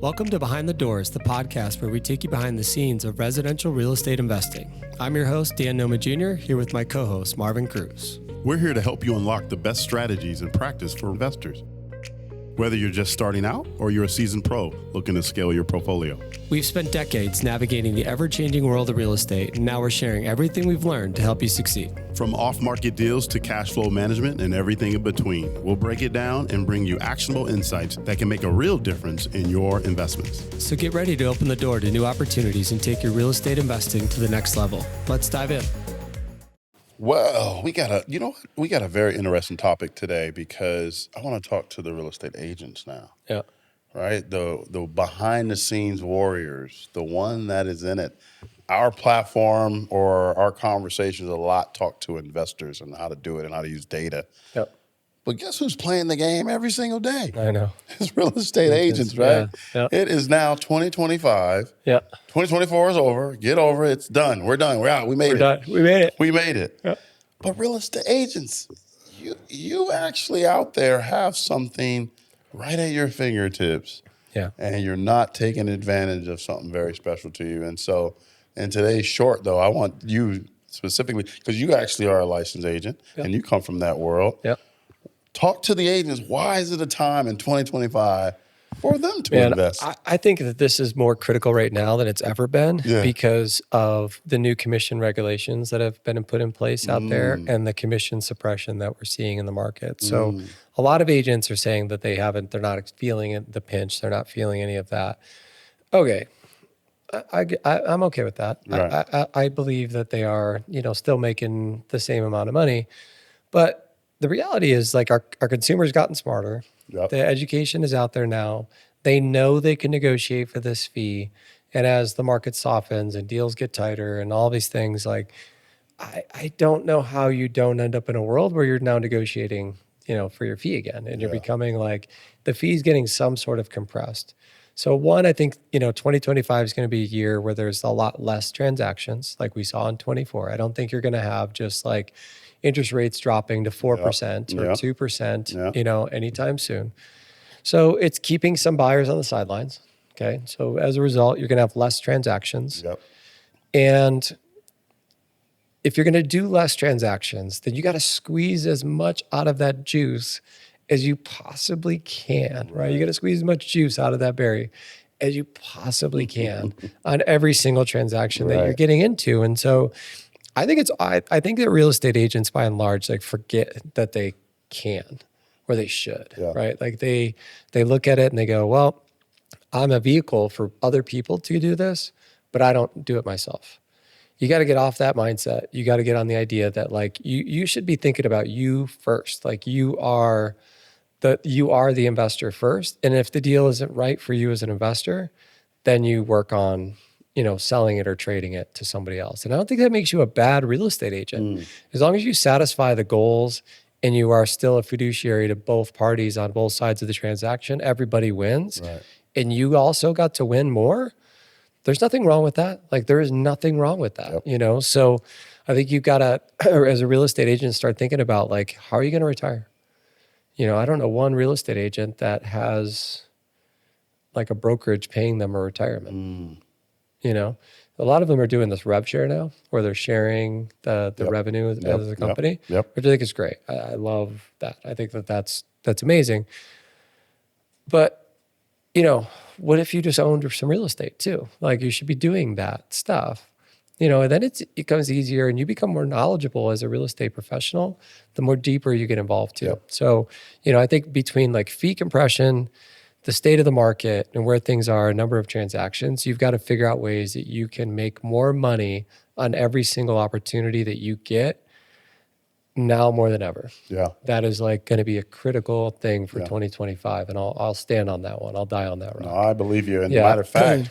Welcome to Behind the Doors, the podcast where we take you behind the scenes of residential real estate investing. I'm your host, Dan Noma Jr., here with my co-host, Marvin Cruz. We're here to help you unlock the best strategies and practice for investors. Whether you're just starting out or you're a seasoned pro looking to scale your portfolio. We've spent decades navigating the ever-changing world of real estate, and now we're sharing everything we've learned to help you succeed. From off-market deals to cash flow management and everything in between, we'll break it down and bring you actionable insights that can make a real difference in your investments. So get ready to open the door to new opportunities and take your real estate investing to the next level. Let's dive in. Well, we got a very interesting topic today because I want to talk to the real estate agents now. Yeah. Right? The behind the scenes warriors, the one that is in it. Our platform or our conversations a lot talk to investors and how to do it and how to use data. Yep. But guess who's playing the game every single day? I know. It's real estate agents, right? Yeah. It is now 2025. Yeah. 2024 is over. Get over it. It's done. We're done. We're out. We made it. We made it. Yeah. But real estate agents, you actually out there have something right at your fingertips. Yeah. And you're not taking advantage of something very special to you. And so in today's short, though, I want you specifically, because you actually are a licensed agent and you come from that world. Yeah. Talk to the agents. Why is it a time in 2025 for them to invest? I think that this is more critical right now than it's ever been because of the new commission regulations that have been put in place out there and the commission suppression that we're seeing in the market. So a lot of agents are saying that they're not feeling the pinch. They're not feeling any of that. Okay. I'm okay with that. Right. I believe that they are, still making the same amount of money, but the reality is like our consumers gotten smarter. Yep. The education is out there now. They know they can negotiate for this fee. And as the market softens and deals get tighter and all these things, like I don't know how you don't end up in a world where you're now negotiating, for your fee again. And you're becoming like the fee's getting some sort of compressed. So one, I think, 2025 is going to be a year where there's a lot less transactions like we saw in 24. I don't think you're going to have just like interest rates dropping to 4% or 2%, anytime soon. So it's keeping some buyers on the sidelines. Okay. So as a result, you're going to have less transactions. Yep. And if you're going to do less transactions, then you got to squeeze as much out of that juice as you possibly can, right? You got to squeeze as much juice out of that berry as you possibly can on every single transaction that you're getting into. And so I think that real estate agents by and large, like forget that they can or they should, right? Like they look at it and they go, well, I'm a vehicle for other people to do this, but I don't do it myself. You got to get off that mindset. You got to get on the idea that like you should be thinking about you first. Like you are the investor first. And if the deal isn't right for you as an investor, then you work on selling it or trading it to somebody else. And I don't think that makes you a bad real estate agent. As long as you satisfy the goals and you are still a fiduciary to both parties on both sides of the transaction, everybody wins. Right. And you also got to win more. There's nothing wrong with that. Like there is nothing wrong with that, So I think you've got to, as a real estate agent, start thinking about like, how are you going to retire? I don't know one real estate agent that has like a brokerage paying them a retirement. A lot of them are doing this rev share now, where they're sharing the revenue as a company, which I think is great. I love that. I think that's amazing. But, what if you just owned some real estate too? Like you should be doing that stuff, and then it becomes easier and you become more knowledgeable as a real estate professional, the more deeper you get involved too. Yep. So, I think between like fee compression, the state of the market and where things are, a number of transactions, you've got to figure out ways that you can make more money on every single opportunity that you get now more than ever. Yeah. That is like going to be a critical thing for 2025. And I'll stand on that one. I'll die on that rock. No, I believe you. And matter of fact,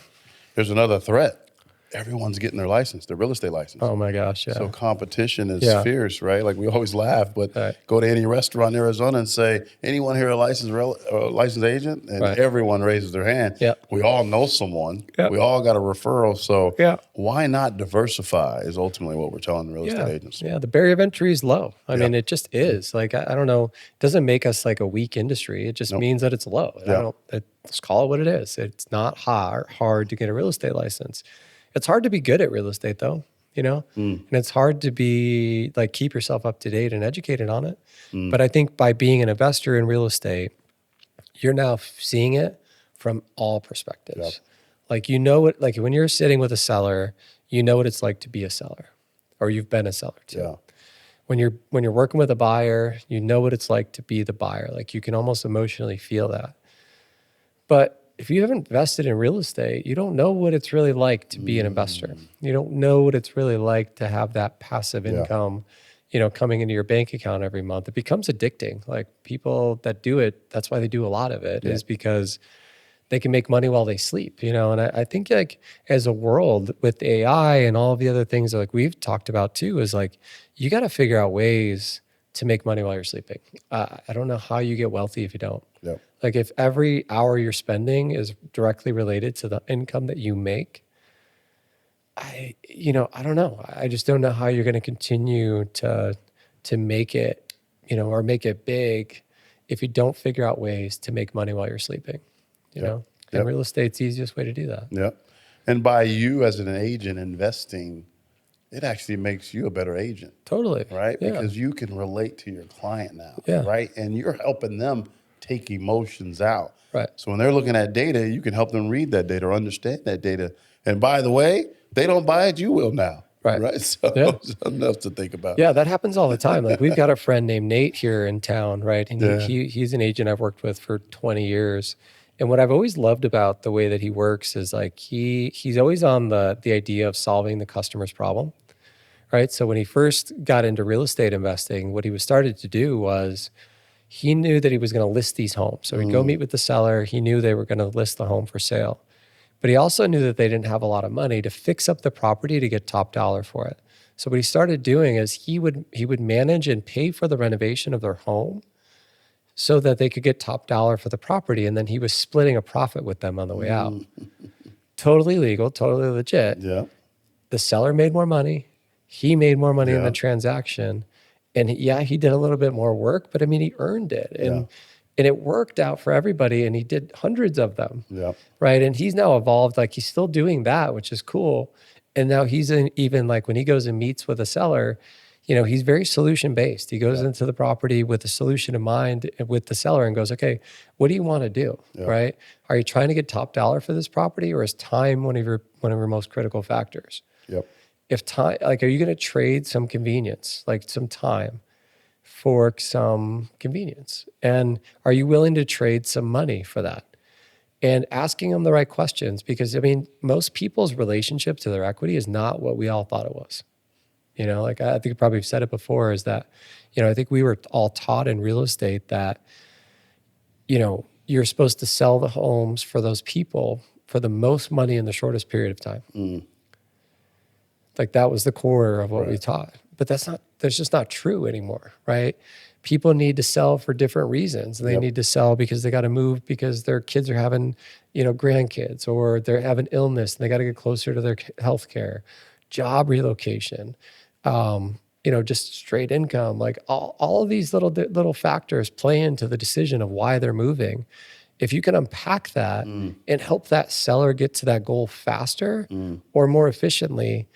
there's another threat. everyone's getting their license, their real estate license. Oh my gosh, yeah. So competition is Yeah. fierce, right? Like we always laugh, but Right. go to any restaurant in Arizona and say, anyone here a licensed agent? And Right. everyone raises their hand. Yeah. We all know someone. Yeah. We all got a referral. So Yeah. why not diversify is ultimately what we're telling real estate agents. Yeah, the barrier of entry is low. I Yeah. mean, it just is. Like, I don't know. It doesn't make us like a weak industry. It just Nope. means that it's low. Yeah. Let's call it what it is. It's not hard to get a real estate license. It's hard to be good at real estate though, and it's hard to be like, keep yourself up to date and educated on it. But I think by being an investor in real estate, you're now seeing it from all perspectives. Yep. Like, like when you're sitting with a seller, you know what it's like to be a seller, or you've been a seller too. Yeah. When you're working with a buyer, you know what it's like to be the buyer. Like, you can almost emotionally feel that. But if you haven't invested in real estate, you don't know what it's really like to be an investor. You don't know what it's really like to have that passive income, coming into your bank account every month. It becomes addicting. Like, people that do it, that's why they do a lot of it, is because they can make money while they sleep, And I think, like, as a world with AI and all of the other things that, like, we've talked about too, is like, you got to figure out ways to make money while you're sleeping. I don't know how you get wealthy if you don't. Yep. Like, if every hour you're spending is directly related to the income that you make, I don't know. I just don't know how you're going to continue to make it, or make it big if you don't figure out ways to make money while you're sleeping, you know? And real estate's the easiest way to do that. Yeah. And by you as an agent investing, it actually makes you a better agent. Totally. Right? Yeah. Because you can relate to your client now. Yeah. Right? And you're helping them take emotions out. Right. So when they're looking at data, you can help them read that data or understand that data. And by the way, they don't buy it, you will now. Right. So something else to think about. Yeah, that happens all the time. Like, we've got a friend named Nate here in town, right? And he's an agent I've worked with for 20 years. And what I've always loved about the way that he works is, like, he's always on the idea of solving the customer's problem, right? So when he first got into real estate investing, what he was started to do was, he knew that he was going to list these homes. So he'd go meet with the seller. He knew they were going to list the home for sale. But he also knew that they didn't have a lot of money to fix up the property to get top dollar for it. So what he started doing is he would manage and pay for the renovation of their home so that they could get top dollar for the property. And then he was splitting a profit with them on the way out. Totally legal, totally legit. Yeah. The seller made more money. He made more money in the transaction. And he did a little bit more work, but I mean, he earned it. And it worked out for everybody. And he did hundreds of them. Yeah. Right. And he's now evolved. Like, he's still doing that, which is cool. And now he's even like, when he goes and meets with a seller, he's very solution based. He goes into the property with a solution in mind with the seller and goes, okay, what do you want to do? Right. Are you trying to get top dollar for this property, or is time one of your most critical factors? Yep. If time, like, are you going to trade some convenience, like some time, for some convenience? And are you willing to trade some money for that? And asking them the right questions, because I mean, most people's relationship to their equity is not what we all thought it was. Like, I think you probably said it before, is that, I think we were all taught in real estate that, you're supposed to sell the homes for those people for the most money in the shortest period of time. Like, that was the core of what we taught. But that's just not true anymore, right? People need to sell for different reasons. They need to sell because they got to move because their kids are having, grandkids, or they're having illness and they got to get closer to their health care, job relocation, just straight income. Like, all of these little factors play into the decision of why they're moving. If you can unpack that and help that seller get to that goal faster or more efficiently,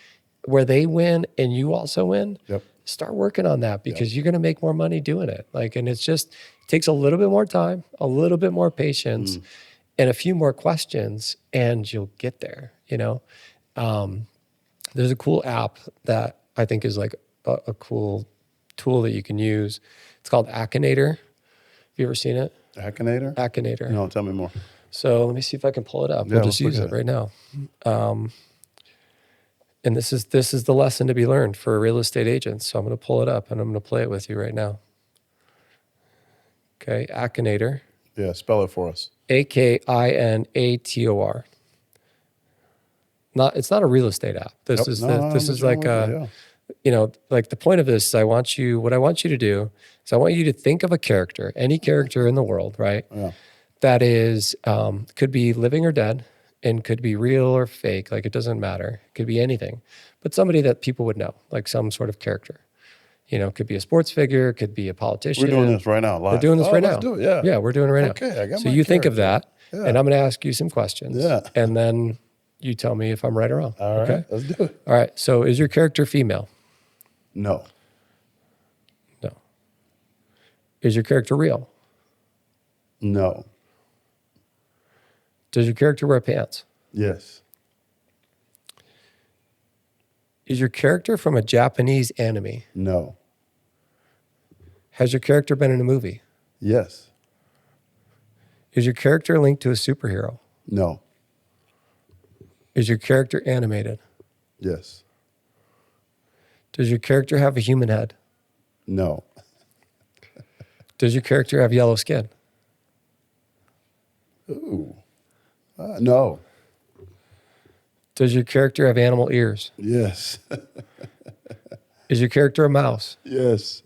where they win and you also win, start working on that, because you're going to make more money doing it. Like, and it takes a little bit more time, a little bit more patience, and a few more questions, and you'll get there. There's a cool app that I think is like a cool tool that you can use. It's called Actionable. Have you ever seen it? Actionable? Actionable. No, tell me more. So let me see if I can pull it up. Yeah, we'll just let's use look it at right now. And this is the lesson to be learned for real estate agents. So I'm going to pull it up and I'm going to play it with you right now. Okay, Actionable. Yeah, spell it for us. Akinator. It's not a real estate app. This Yep. is No, this I'm is like with a, you, yeah. you know, like the point of this is what I want you to do is I want you to think of a character, any character in the world, right? Yeah. That is, could be living or dead and could be real or fake. Like it doesn't matter. It could be anything, but somebody that people would know, like some sort of character. You know, it could be a sports figure, it could be a politician. We're doing this right now live. We're doing this right now. Let's do it, yeah. Yeah, we're doing it right now. Okay, I got so my you think of character. that, Yeah. and I'm going to ask you some questions. Yeah. And then you tell me if I'm right or wrong. All right, Okay. let's do it. All right. So is your character female? No. No. Is your character real? No. Does your character wear pants? Yes. Is your character from a Japanese anime? No. Has your character been in a movie? Yes. Is your character linked to a superhero? No. Is your character animated? Yes. Does your character have a human head? No. Does your character have yellow skin? Ooh. No. Does your character have animal ears? Yes. Is your character a mouse? Yes.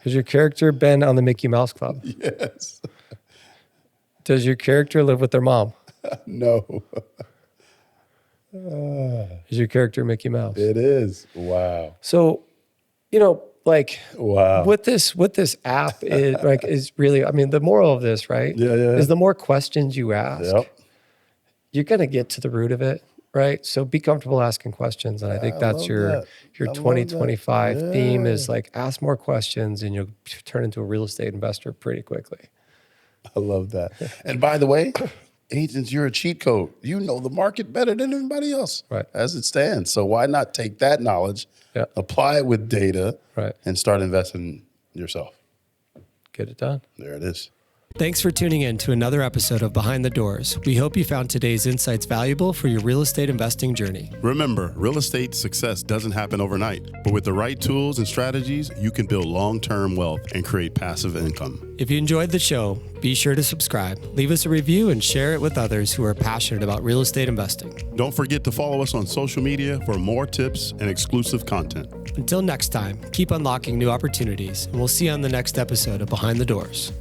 Has your character been on the Mickey Mouse Club? Yes. Does your character live with their mom? No. Is your character Mickey Mouse? It is. Wow. So, you know, like Wow. what this app is really, I mean, the moral of this, right? Yeah. Is the more questions you ask, Yep. you're going to get to the root of it, right? So be comfortable asking questions. And I think that's love your that. your I love 2025 that. theme Yeah. is like ask more questions and you'll turn into a real estate investor pretty quickly. I love that. And by the way, agents, you're a cheat code. You know the market better than everybody else, Right. as it stands. So why not take that knowledge, Yeah. apply it with data, Right. and start investing yourself? Get it done. There it is. Thanks for tuning in to another episode of Behind the Doors. We hope you found today's insights valuable for your real estate investing journey. Remember, real estate success doesn't happen overnight, but with the right tools and strategies, you can build long-term wealth and create passive income. If you enjoyed the show, be sure to subscribe, leave us a review, and share it with others who are passionate about real estate investing. Don't forget to follow us on social media for more tips and exclusive content. Until next time, keep unlocking new opportunities, and we'll see you on the next episode of Behind the Doors.